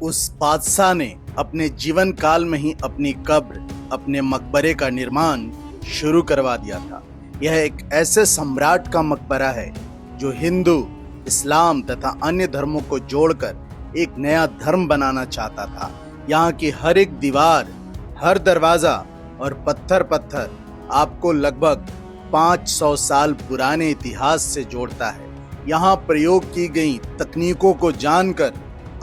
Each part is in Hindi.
उस बादशाह ने अपने जीवन काल में ही अपनी कब्र, अपने मकबरे का निर्माण शुरू करवा दिया था। यह एक ऐसे सम्राट का मकबरा है जो हिंदू, इस्लाम तथा अन्य धर्मों को जोड़कर एक नया धर्म बनाना चाहता था। यहाँ की हर एक दीवार, हर दरवाजा और पत्थर पत्थर आपको लगभग 500 साल पुराने इतिहास से जोड़ता है। यहाँ प्रयोग की गई तकनीकों को जानकर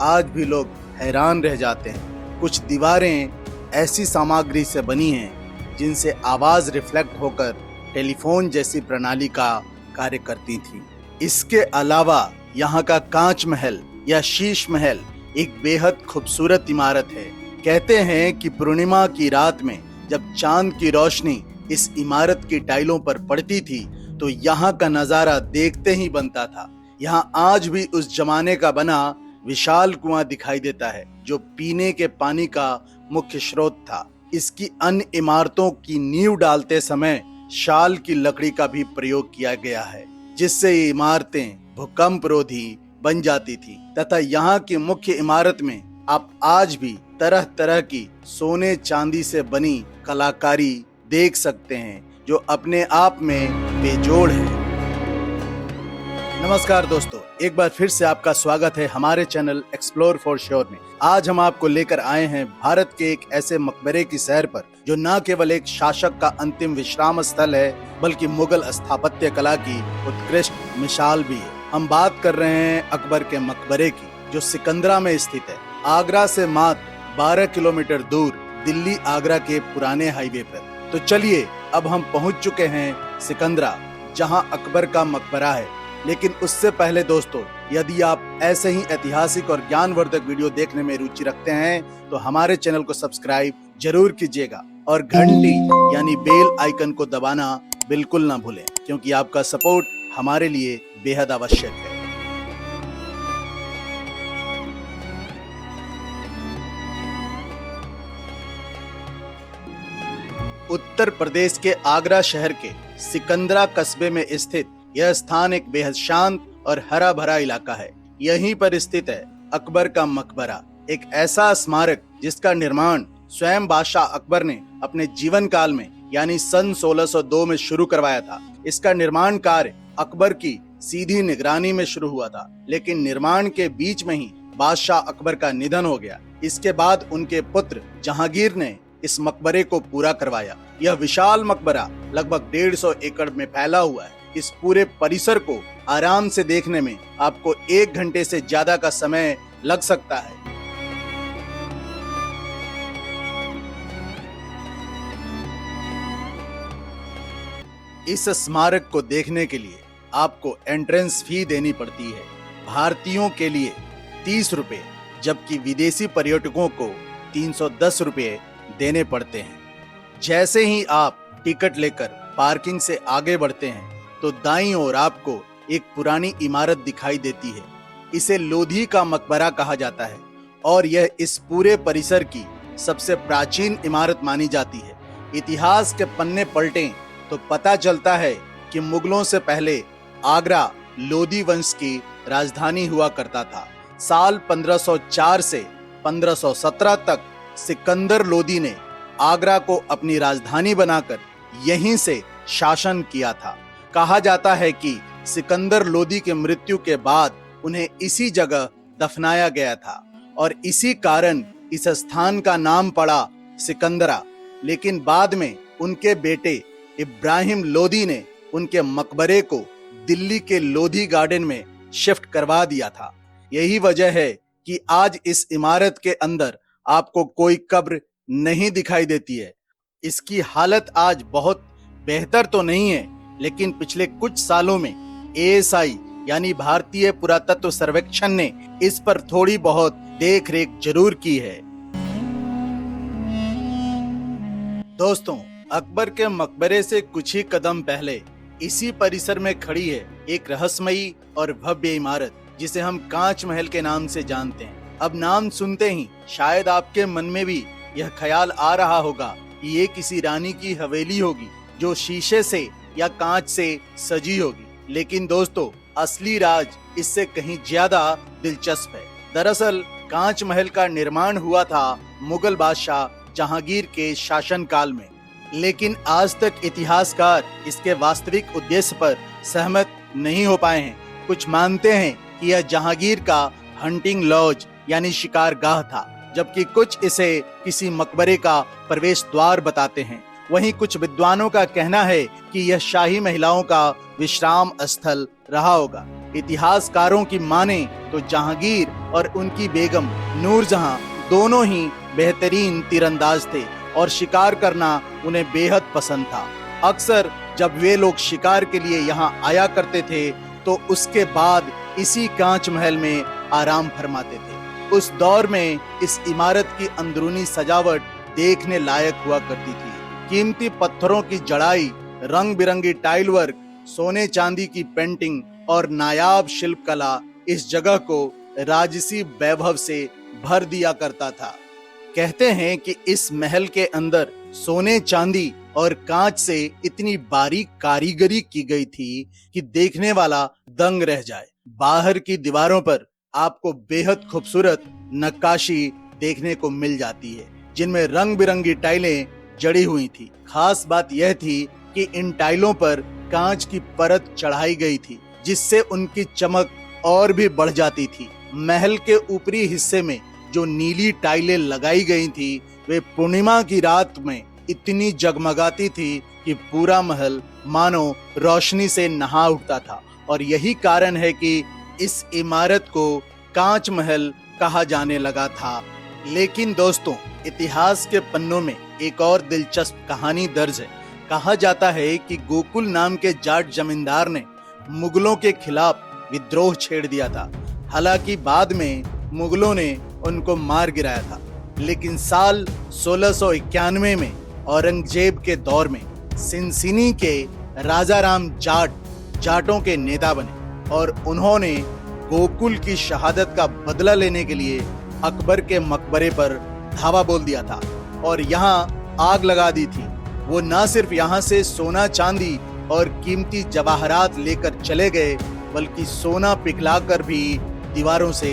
आज भी लोग हैरान रह जाते हैं। कुछ दीवारें ऐसी सामग्री से बनी हैं जिनसे आवाज रिफ्लेक्ट होकर टेलीफोन जैसी प्रणाली का कार्य करती थी। इसके अलावा यहाँ का कांच महल या शीश महल एक बेहद खूबसूरत इमारत है। कहते हैं कि पूर्णिमा की रात में जब चांद की रोशनी इस इमारत की टाइलों पर पड़ती थी तो यहाँ का नजारा देखते ही बनता था। यहाँ आज भी उस जमाने का बना विशाल कुआं दिखाई देता है जो पीने के पानी का मुख्य स्रोत था। इसकी अन्य इमारतों की नींव डालते समय शाल की लकड़ी का भी प्रयोग किया गया है, जिससे ये इमारतें भूकंप रोधी बन जाती थी। तथा यहाँ की मुख्य इमारत में आप आज भी तरह तरह की सोने चांदी से बनी कलाकारी देख सकते हैं जो अपने आप में बेजोड़ है। नमस्कार दोस्तों, एक बार फिर से आपका स्वागत है हमारे चैनल एक्सप्लोर फॉर श्योर में। आज हम आपको लेकर आए हैं भारत के एक ऐसे मकबरे की सैर पर जो न केवल एक शासक का अंतिम विश्राम स्थल है बल्कि मुगल स्थापत्य कला की उत्कृष्ट मिसाल भी है। हम बात कर रहे हैं अकबर के मकबरे की जो सिकंदरा में स्थित है। आगरा से मात्र 12 किलोमीटर दूर दिल्ली आगरा के पुराने हाईवे पर। तो चलिए अब हम पहुंच चुके हैं सिकंदरा, जहां अकबर का मकबरा है। लेकिन उससे पहले दोस्तों, यदि आप ऐसे ही ऐतिहासिक और ज्ञानवर्धक वीडियो देखने में रुचि रखते हैं तो हमारे चैनल को सब्सक्राइब जरूर कीजिएगा और घंटी यानी बेल आइकन को दबाना बिल्कुल ना भूलें, क्योंकि आपका सपोर्ट हमारे लिए बेहद आवश्यक है। उत्तर प्रदेश के आगरा शहर के सिकंदरा कस्बे में स्थित यह स्थान एक बेहद शांत और हरा भरा इलाका है। यहीं पर स्थित है अकबर का मकबरा, एक ऐसा स्मारक जिसका निर्माण स्वयं बादशाह अकबर ने अपने जीवन काल में यानी सन 1602 में शुरू करवाया था। इसका निर्माण कार्य अकबर की सीधी निगरानी में शुरू हुआ था, लेकिन निर्माण के बीच में ही बादशाह अकबर का निधन हो गया। इसके बाद उनके पुत्र जहांगीर ने इस मकबरे को पूरा करवाया। यह विशाल मकबरा लगभग 150 एकड़ में फैला हुआ है। इस पूरे परिसर को आराम से देखने में आपको 1 घंटे से ज्यादा का समय लग सकता है। इस स्मारक को देखने के लिए आपको एंट्रेंस फी देनी पड़ती है। भारतीयों के लिए 30 रुपए, जबकि विदेशी पर्यटकों को 310 रुपए देने पड़ते हैं। जैसे ही आप टिकट लेकर पार्किंग से आगे बढ़ते हैं तो दाईं ओर आपको एक पुरानी इमारत दिखाई देती है। इसे लोधी का मकबरा कहा जाता है और यह इस पूरे परिसर की सबसे प्राचीन इमारत मानी जाती है। इतिहास के पन्ने पलटें तो पता चलता है कि मुगलों से पहले आगरा लोधी वंश की राजधानी हुआ करता था। साल 1504 से 1517 तक सिकंदर लोधी ने आगरा को अपनी राजधानी बनाकर यहीं से शासन किया था। कहा जाता है कि सिकंदर लोधी के मृत्यु के बाद उन्हें इसी जगह दफनाया गया था और इसी कारण इस स्थान का नाम पड़ा सिकंदरा। लेकिन बाद में उनके बेटे इब्राहिम लोधी ने उनके मकबरे को दिल्ली के लोधी गार्डन में शिफ्ट करवा दिया था। यही वजह है कि आज इस इमारत के अंदर आपको कोई कब्र नहीं दिखाई देती है। इसकी हालत आज बहुत बेहतर तो नहीं है, लेकिन पिछले कुछ सालों में ASI यानी भारतीय पुरातत्व सर्वेक्षण ने इस पर थोड़ी बहुत देख रेख जरूर की है। दोस्तों, अकबर के मकबरे से कुछ ही कदम पहले इसी परिसर में खड़ी है एक रहस्यमयी और भव्य इमारत जिसे हम कांच महल के नाम से जानते हैं। अब नाम सुनते ही शायद आपके मन में भी यह ख्याल आ रहा होगा कि ये किसी रानी की हवेली होगी जो शीशे से या कांच से सजी होगी। लेकिन दोस्तों, असली राज इससे कहीं ज्यादा दिलचस्प है। दरअसल कांच महल का निर्माण हुआ था मुगल बादशाह जहांगीर के शासनकाल में, लेकिन आज तक इतिहासकार इसके वास्तविक उद्देश्य पर सहमत नहीं हो पाए हैं। कुछ मानते हैं कि यह जहांगीर का हंटिंग लॉज यानी शिकारगाह था, जबकि कुछ इसे किसी मकबरे का प्रवेश द्वार बताते हैं। वहीं कुछ विद्वानों का कहना है कि यह शाही महिलाओं का विश्राम स्थल रहा होगा। इतिहासकारों की माने तो जहांगीर और उनकी बेगम नूरजहां दोनों ही बेहतरीन तीरंदाज थे और शिकार करना उन्हें बेहद पसंद था। अक्सर जब वे लोग शिकार के लिए यहाँ आया करते थे तो उसके बाद इसी कांच महल में आराम फरमाते थे। उस दौर में इस इमारत की अंदरूनी सजावट देखने लायक हुआ करती थी। कीमती पत्थरों की जड़ाई, रंग बिरंगी टाइल वर्क, सोने चांदी की पेंटिंग और नायाब शिल्प कला इस जगह को राजसी वैभव से भर दिया करता था। कहते हैं कि इस महल के अंदर सोने चांदी और कांच से इतनी बारीक कारीगरी की गई थी कि देखने वाला दंग रह जाए। बाहर की दीवारों पर आपको बेहद खूबसूरत नक्काशी देखने को मिल जाती है, जिनमें रंग बिरंगी टाइलें जड़ी हुई थी। खास बात यह थी कि इन टाइलों पर कांच की परत चढ़ाई गई थी, जिससे उनकी चमक और भी बढ़ जाती थी। महल के ऊपरी हिस्से में जो नीली टाइलें लगाई गई थी, वे पूर्णिमा की रात में इतनी जगमगाती थी कि पूरा महल मानो रोशनी से नहा उठता था। और यही कारण है कि इस इमारत को कांच महल कहा जाने लगा था। लेकिन दोस्तों, इतिहास के पन्नों में एक और दिलचस्प कहानी दर्ज है। कहा जाता है कि गोकुल नाम के जाट जमींदार ने मुगलों के खिलाफ विद्रोह छेड़ दिया था। हालांकि बाद में मुगलों ने उनको मार गिराया था, लेकिन साल 1691 में औरंगजेब के दौर में सिनसिनी के राजा राम जाटों के नेता बने और उन्होंने गोकुल की शहादत का बदला लेने के लिए अकबर के मकबरे पर धावा बोल दिया था और यहाँ आग लगा दी थी। वो न सिर्फ यहाँ से सोना चांदी और कीमती जवाहरात लेकर चले गए, बल्कि सोना पिघलाकर भी दीवारों से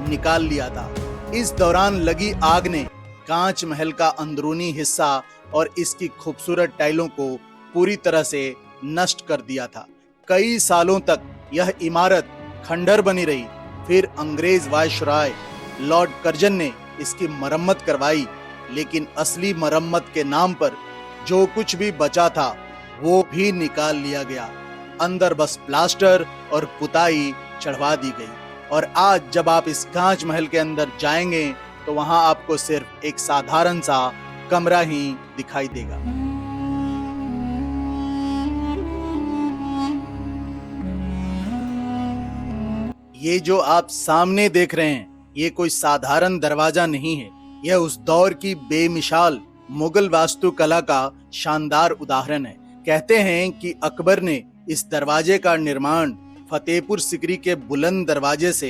निकाल लिया था। इस दौरान लगी आग ने कांच महल का अंदरूनी हिस्सा और इसकी खूबसूरत टाइलों को पूरी तरह से नष्ट कर दिया था। कई सालों तक यह इमारत खंडहर बनी रही। फिर अंग्रेज वायसराय लॉर्ड कर्जन ने इसकी मरम्मत करवाई, लेकिन असली मरम्मत के नाम पर जो कुछ भी बचा था वो भी निकाल लिया गया। अंदर बस प्लास्टर और पुताई चढ़वा दी गई। और आज जब आप इस कांच महल के अंदर जाएंगे तो वहां आपको सिर्फ एक साधारण सा कमरा ही दिखाई देगा। ये जो आप सामने देख रहे हैं, ये कोई साधारण दरवाजा नहीं है। यह उस दौर की बेमिसाल मुगल वास्तुकला का शानदार उदाहरण है। कहते हैं कि अकबर ने इस दरवाजे का निर्माण फतेहपुर सिकरी के बुलंद दरवाजे से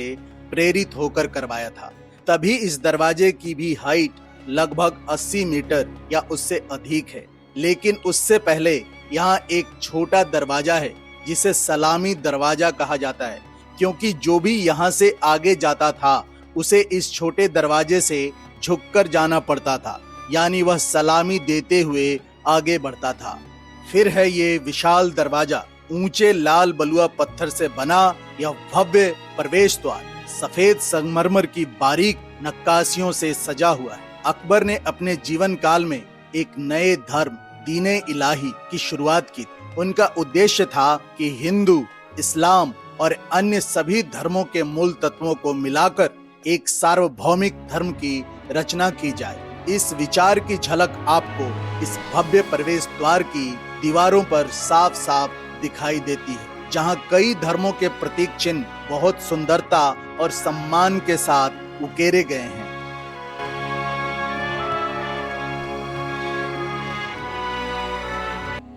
प्रेरित होकर करवाया था। तभी इस दरवाजे की भी हाइट लगभग 80 मीटर या उससे अधिक है। लेकिन उससे पहले यहाँ एक छोटा दरवाजा है जिसे सलामी दरवाजा कहा जाता है, क्योंकि जो भी यहाँ से आगे जाता था उसे इस छोटे दरवाजे से झुककर जाना पड़ता था, यानी वह सलामी देते हुए आगे बढ़ता था। फिर है ये विशाल दरवाजा, ऊंचे लाल बलुआ पत्थर से बना यह भव्य प्रवेश द्वार सफेद संगमरमर की बारीक नक्काशियों से सजा हुआ है। अकबर ने अपने जीवन काल में एक नए धर्म दीने इलाही की शुरुआत की। उनका उद्देश्य था कि हिंदू, इस्लाम और अन्य सभी धर्मों के मूल तत्वों को मिलाकर एक सार्वभौमिक धर्म की रचना की जाए। इस विचार की झलक आपको इस भव्य प्रवेश द्वार की दीवारों पर साफ साफ दिखाई देती है, जहां कई धर्मों के प्रतीक चिन्ह बहुत सुंदरता और सम्मान के साथ उकेरे गए हैं।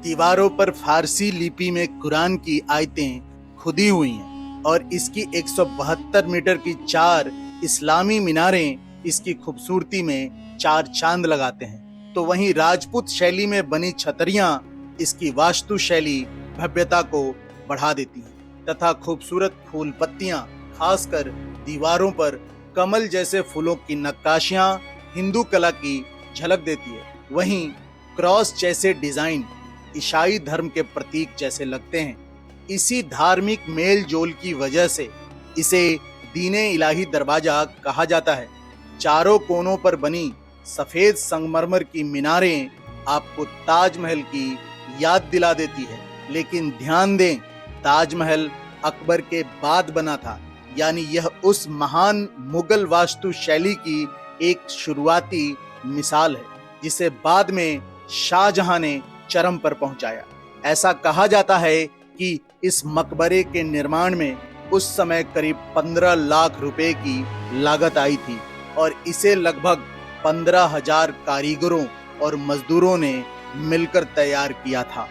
दीवारों पर फारसी लिपि में कुरान की आयतें खुदी हुई हैं और इसकी 172 मीटर की 4 इस्लामी मीनारें इसकी खूबसूरती में 4 चांद लगाते हैं। तो वहीं राजपूत शैली में बनी छतरियां इसकी वास्तु शैली भव्यता को बढ़ा देती हैं तथा खूबसूरत फूल पत्तियां खासकर दीवारों पर कमल जैसे फूलों की नक्काशियां हिंदू कला की झलक देती है। वहीं क्रॉस जैसे डिजाइन ईसाई धर्म के प्रतीक जैसे लगते हैं। इसी धार्मिक मेल जोल की वजह से इसे दीने इलाही दरवाजा कहा जाता है। चारों कोनों पर बनी सफेद संगमरमर की मीनारें आपको ताजमहल की याद दिला देती है, लेकिन ध्यान दें, ताजमहल अकबर के बाद बना था, यानी यह उस महान मुगल वास्तु शैली की एक शुरुआती मिसाल है जिसे बाद में शाहजहां ने चरम पर पहुंचाया। ऐसा कहा जाता है कि इस मकबरे के निर्माण में उस समय करीब 15 लाख रुपए की लागत आई थी और इसे लगभग 15,000 कारीगरों और मजदूरों ने मिलकर तैयार किया था।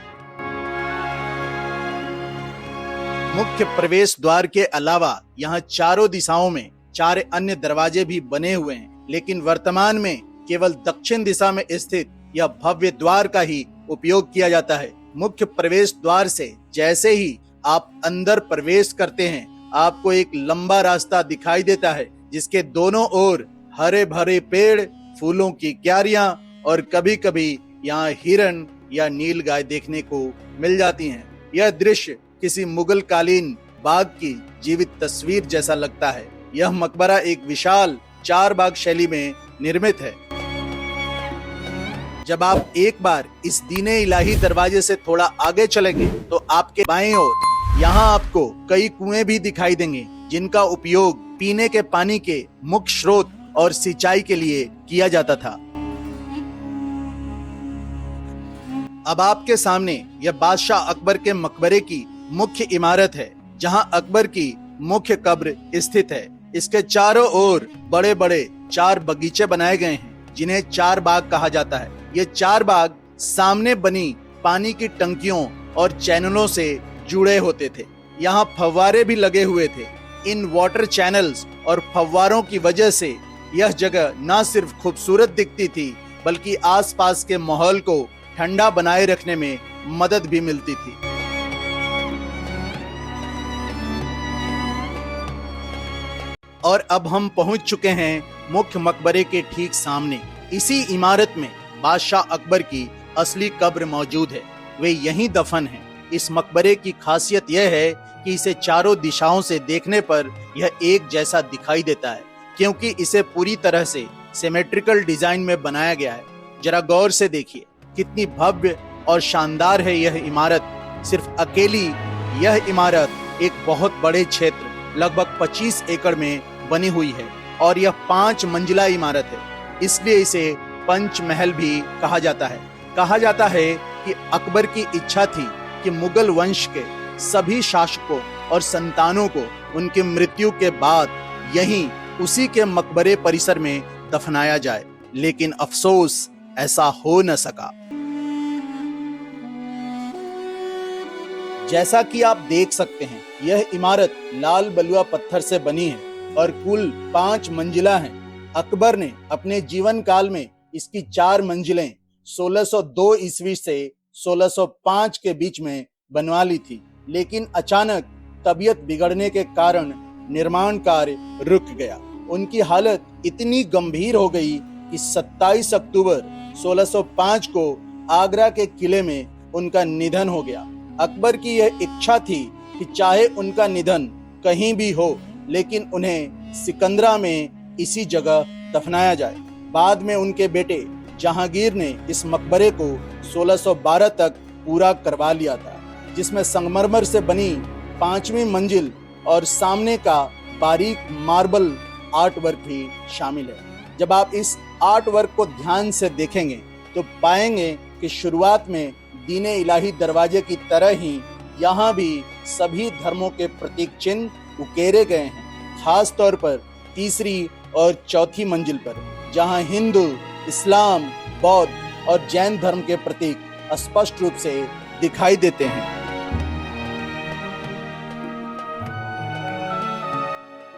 मुख्य प्रवेश द्वार के अलावा यहाँ चारों दिशाओं में 4 अन्य दरवाजे भी बने हुए हैं, लेकिन वर्तमान में केवल दक्षिण दिशा में स्थित यह भव्य द्वार का ही उपयोग किया जाता है। मुख्य प्रवेश द्वार से जैसे ही आप अंदर प्रवेश करते हैं, आपको एक लंबा रास्ता दिखाई देता है जिसके दोनों ओर हरे भरे पेड़, फूलों की क्यारियां और कभी कभी यहाँ हिरन या नीलगाय देखने को मिल जाती हैं। यह दृश्य किसी मुगल कालीन बाग की जीवित तस्वीर जैसा लगता है। यह मकबरा एक विशाल 4 बाग शैली में निर्मित है। जब आप एक बार इस दीने इलाही दरवाजे से थोड़ा आगे चलेंगे तो आपके बाएं ओर यहाँ आपको कई कुएं भी दिखाई देंगे जिनका उपयोग पीने के पानी के मुख्य स्रोत और सिंचाई के लिए किया जाता था। अब आपके सामने यह बादशाह अकबर के मकबरे की मुख्य इमारत है जहां अकबर की मुख्य कब्र स्थित है। इसके चारों ओर बड़े बड़े 4 बगीचे बनाए गए हैं जिन्हें 4 बाग कहा जाता है। ये 4 बाग सामने बनी पानी की टंकियों और चैनलों से जुड़े होते थे। यहाँ फव्वारे भी लगे हुए थे। इन वाटर चैनल्स और फव्वारों की वजह से यह जगह न सिर्फ खूबसूरत दिखती थी बल्कि आसपास के माहौल को ठंडा बनाए रखने में मदद भी मिलती थी। और अब हम पहुंच चुके हैं मुख्य मकबरे के ठीक सामने। इसी इमारत में बादशाह अकबर की असली कब्र मौजूद है। वे यहीं दफन हैं। इस मकबरे की खासियत यह है कि इसे चारों दिशाओं से देखने पर यह एक जैसा दिखाई देता है, क्योंकि इसे पूरी तरह से सिमेट्रिकल डिजाइन में बनाया गया है। जरा गौर से देखिए कितनी भव्य और शानदार है यह इमारत। सिर्फ अकेली यह इमारत एक बहुत बड़े क्षेत्र लगभग 25 एकड़ में बनी हुई है और यह 5 मंजिला इमारत है, इसलिए इसे पंचमहल भी कहा जाता है। कहा जाता है कि अकबर की इच्छा थी कि मुगल वंश के सभी शासकों और संतानों को उनकी मृत्यु के बाद यहीं उसी के मकबरे परिसर में दफनाया जाए, लेकिन अफसोस ऐसा हो न सका। जैसा कि आप देख सकते हैं, यह इमारत लाल बलुआ पत्थर से बनी है और कुल 5 मंजिला है। अकबर ने अपने जीवन काल में इसकी 4 मंजिलें 1602 ईस्वी से 1605 के बीच में बनवा ली थी, लेकिन अचानक तबीयत बिगड़ने के कारण निर्माण कार्य रुक गया। उनकी हालत इतनी गंभीर हो गई कि 27 अक्टूबर 1605 को आगरा के किले में उनका निधन हो गया। अकबर की यह इच्छा थी कि चाहे उनका निधन कहीं भी हो, लेकिन उन्हें सिकंदरा में इसी जगह दफनाया जाए। बाद में उनके बेटे जहांगीर ने इस मकबरे को 1612 तक पूरा करवा लिया था, जिसमें संगमरमर से बनी 5वीं मंजिल और सामने का बारीक मार्बल आर्ट वर्क भी शामिल है। जब आप इस आर्ट वर्क को ध्यान से देखेंगे तो पाएंगे कि शुरुआत में दीने इलाही दरवाजे की तरह ही यहाँ भी सभी धर्मों के प्रतीक चिन्ह उकेरे गए हैं, खास तौर पर तीसरी और चौथी मंजिल पर, जहाँ हिंदू, इस्लाम, बौद्ध और जैन धर्म के प्रतीक स्पष्ट रूप से दिखाई देते हैं।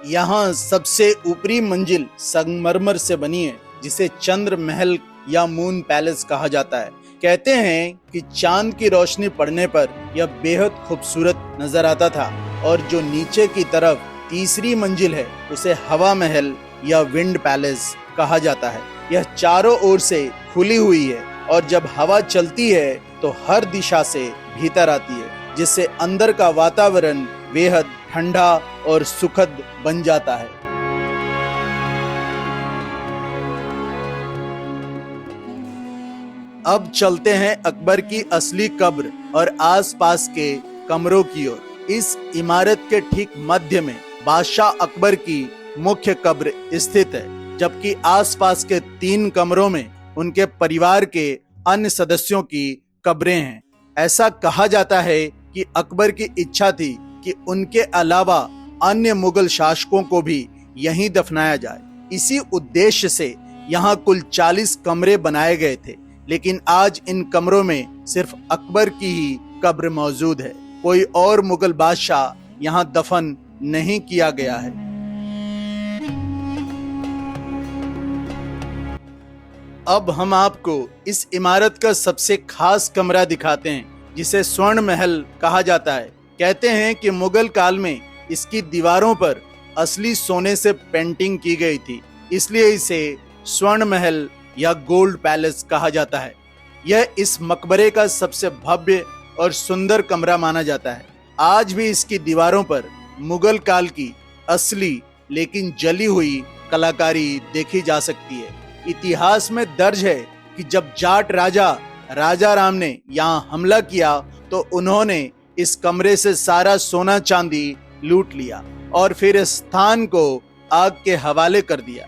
यहाँ सबसे ऊपरी मंजिल संगमरमर से बनी है, जिसे चंद्र महल या मून पैलेस कहा जाता है। कहते हैं कि चांद की रोशनी पड़ने पर यह बेहद खूबसूरत नजर आता था और जो नीचे की तरफ तीसरी मंजिल है उसे हवा महल या विंड पैलेस कहा जाता है। यह चारों ओर से खुली हुई है और जब हवा चलती है तो हर दिशा से भीतर आती है, जिससे अंदर का वातावरण बेहद ठंडा और सुखद बन जाता है। अब चलते हैं अकबर की असली कब्र और आसपास के कमरों की ओर। इस इमारत के ठीक मध्य में बादशाह अकबर की मुख्य कब्र स्थित है, जबकि आसपास के 3 कमरों में उनके परिवार के अन्य सदस्यों की कब्रें हैं। ऐसा कहा जाता है कि अकबर की इच्छा थी कि उनके अलावा अन्य मुगल शासकों को भी यहीं दफनाया जाए। इसी उद्देश्य से यहाँ कुल 40 कमरे बनाए गए थे, लेकिन आज इन कमरों में सिर्फ अकबर की ही कब्र मौजूद है। कोई और मुगल बादशाह यहाँ दफन नहीं किया गया है। अब हम आपको इस इमारत का सबसे खास कमरा दिखाते हैं, जिसे स्वर्ण महल कहा जाता है। कहते हैं कि मुगल काल में इसकी दीवारों पर असली सोने से पेंटिंग की गई थी, इसलिए इसे स्वर्ण महल या गोल्ड पैलेस कहा जाता है। यह इस मकबरे का सबसे भव्य और सुंदर कमरा माना जाता है। आज भी इसकी दीवारों पर मुगल काल की असली लेकिन जली हुई कलाकारी देखी जा सकती है। इतिहास में दर्ज है कि जब जाट राजा राम ने यहाँ हमला किया तो उन्होंने इस कमरे से सारा सोना चांदी लूट लिया और फिर इस स्थान को आग के हवाले कर दिया।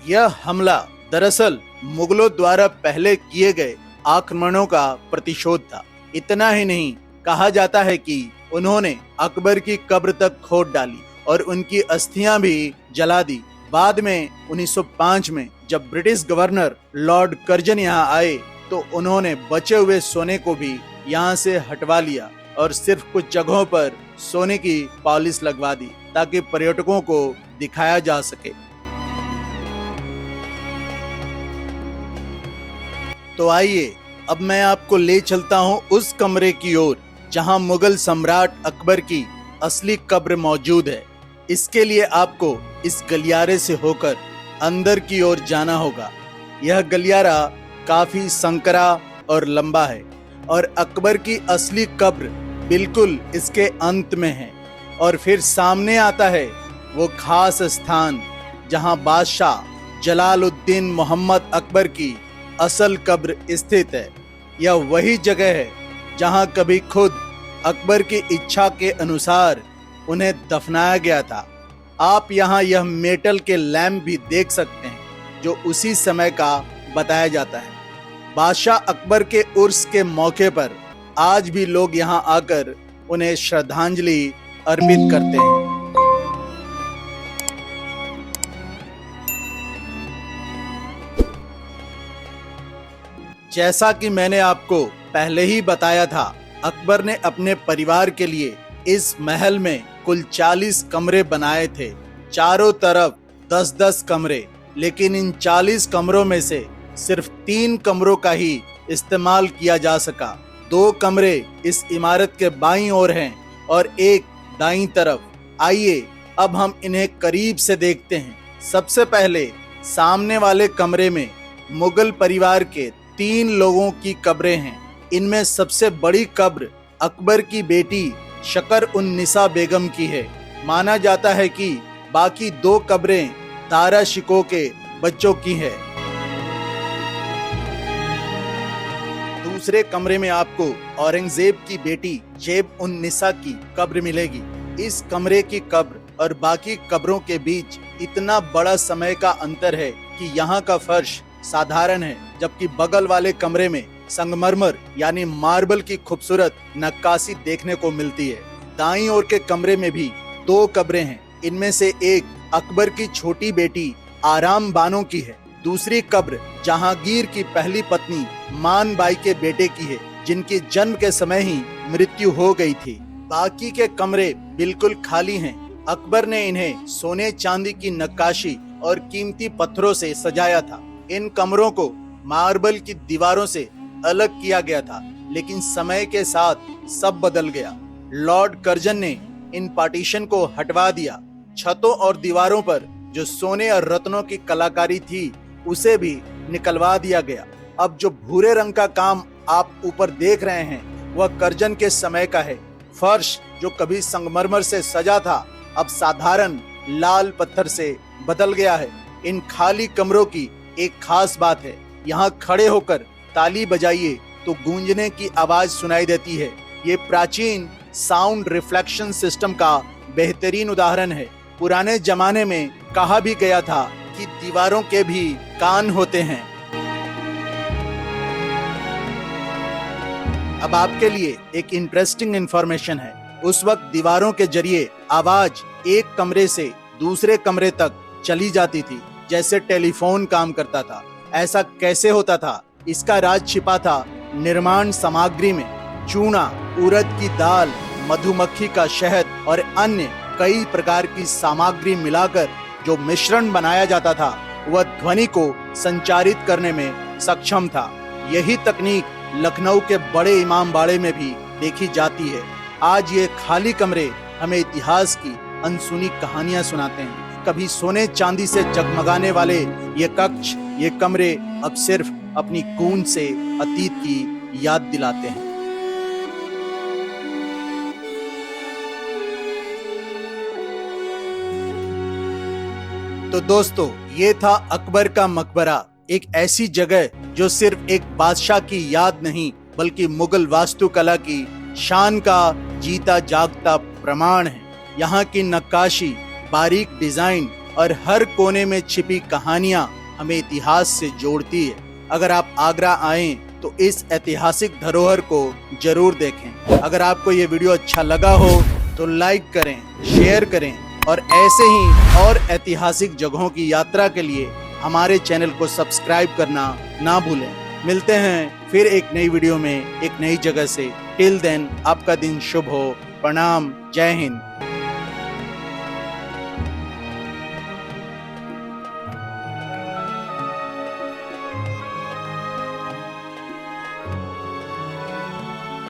यह हमला दरअसल मुगलों द्वारा पहले किए गए आक्रमणों का प्रतिशोध था। इतना ही नहीं, कहा जाता है कि उन्होंने अकबर की कब्र तक खोद डाली और उनकी अस्थियां भी जला दी। बाद में 1905 में जब ब्रिटिश गवर्नर लॉर्ड कर्जन यहाँ आए तो उन्होंने बचे हुए सोने को भी यहाँ से हटवा लिया और सिर्फ कुछ जगहों पर सोने की पॉलिश लगवा दी ताकि पर्यटकों को दिखाया जा सके। तो आइए अब मैं आपको ले चलता हूँ उस कमरे की ओर जहाँ मुगल सम्राट अकबर की असली कब्र मौजूद है। इसके लिए आपको इस गलियारे से होकर अंदर की ओर जाना होगा। यह गलियारा काफी संकरा और लंबा है और अकबर की असली कब्र बिल्कुल इसके अंत में है। और फिर सामने आता है वो खास स्थान जहां बादशाह जलालुद्दीन मोहम्मद अकबर की असल कब्र स्थित है। यह वही जगह है जहां कभी खुद अकबर की इच्छा के अनुसार उन्हें दफनाया गया था। आप यहाँ यह मेटल के लैंप भी देख सकते हैं जो उसी समय का बताया जाता है। बादशाह अकबर के उर्स के मौके पर आज भी लोग यहाँ आकर उन्हें श्रद्धांजलि अर्पित करते हैं। जैसा कि मैंने आपको पहले ही बताया था, अकबर ने अपने परिवार के लिए इस महल में कुल 40 कमरे बनाए थे, चारों तरफ 10-10 कमरे। लेकिन इन 40 कमरों में से सिर्फ 3 कमरों का ही इस्तेमाल किया जा सका। 2 कमरे इस इमारत के बाईं ओर हैं और एक दाईं तरफ। आइए अब हम इन्हें करीब से देखते हैं। सबसे पहले सामने वाले कमरे में मुगल परिवार के 3 लोगों की कब्रें हैं। इनमें सबसे बड़ी कब्र अकबर की बेटी शकर-उन-निसा बेगम की है। माना जाता है कि बाकी 2 कब्रें दारा शिकोह के बच्चों की है। दूसरे कमरे में आपको औरंगजेब की बेटी जेब-उन-निसा की कब्र मिलेगी। इस कमरे की कब्र और बाकी कब्रों के बीच इतना बड़ा समय का अंतर है कि यहाँ का फर्श साधारण है, जबकि बगल वाले कमरे में संगमरमर यानी मार्बल की खूबसूरत नक्काशी देखने को मिलती है। दाईं ओर के कमरे में भी 2 कब्रें हैं। इनमें से एक अकबर की छोटी बेटी आराम बानो की है। दूसरी कब्र जहांगीर की पहली पत्नी मान बाई के बेटे की है, जिनकी जन्म के समय ही मृत्यु हो गई थी। बाकी के कमरे बिल्कुल खाली हैं। अकबर ने इन्हें सोने चांदी की नक्काशी और कीमती पत्थरों से सजाया था। इन कमरों को मार्बल की दीवारों से अलग किया गया था, लेकिन समय के साथ सब बदल गया। लॉर्ड कर्जन ने इन पार्टीशन को हटवा दिया। छतों और दीवारों पर जो सोने और रत्नों की कलाकारी थी उसे भी निकलवा दिया गया। अब जो भूरे रंग का काम आप ऊपर देख रहे हैं वह कर्जन के समय का है। फर्श जो कभी संगमरमर से सजा था अब साधारण लाल पत्थर से बदल गया है। इन खाली कमरों की एक खास बात है, यहाँ खड़े होकर ताली बजाइए तो गूंजने की आवाज सुनाई देती है। ये प्राचीन साउंड रिफ्लेक्शन सिस्टम का बेहतरीन उदाहरण है। पुराने जमाने में कहा भी गया था कि दीवारों के भी कान होते हैं। अब आपके लिए एक इंटरेस्टिंग इंफॉर्मेशन है। उस वक्त दीवारों के जरिए आवाज एक कमरे से दूसरे कमरे तक चली जाती थी, जैसे टेलीफोन काम करता था। ऐसा कैसे होता था? इसका राज छिपा था निर्माण सामग्री में। चूना, उड़द की दाल, मधुमक्खी का शहद और अन्य कई प्रकार की सामग्री मिलाकर जो मिश्रण बनाया जाता था वह ध्वनि को संचारित करने में सक्षम था। यही तकनीक लखनऊ के बड़े इमामबाड़े में भी देखी जाती है। आज ये खाली कमरे हमें इतिहास की अनसुनी कहानियां सुनाते हैं। कभी सोने चांदी से जगमगाने वाले ये कक्ष, ये कमरे अब सिर्फ अपनी गूंज से अतीत की याद दिलाते हैं। तो दोस्तों, ये था अकबर का मकबरा, एक ऐसी जगह जो सिर्फ एक बादशाह की याद नहीं बल्कि मुगल वास्तुकला की शान का जीता जागता प्रमाण है। यहाँ की नक्काशी, बारीक डिजाइन और हर कोने में छिपी कहानियां हमें इतिहास से जोड़ती है। अगर आप आगरा आएं तो इस ऐतिहासिक धरोहर को जरूर देखें। अगर आपको ये वीडियो अच्छा लगा हो तो लाइक करें, शेयर करें और ऐसे ही और ऐतिहासिक जगहों की यात्रा के लिए हमारे चैनल को सब्सक्राइब करना ना भूलें। मिलते हैं फिर एक नई वीडियो में एक नई जगह से। टिल देन आपका दिन शुभ हो। प्रणाम। जय हिंद।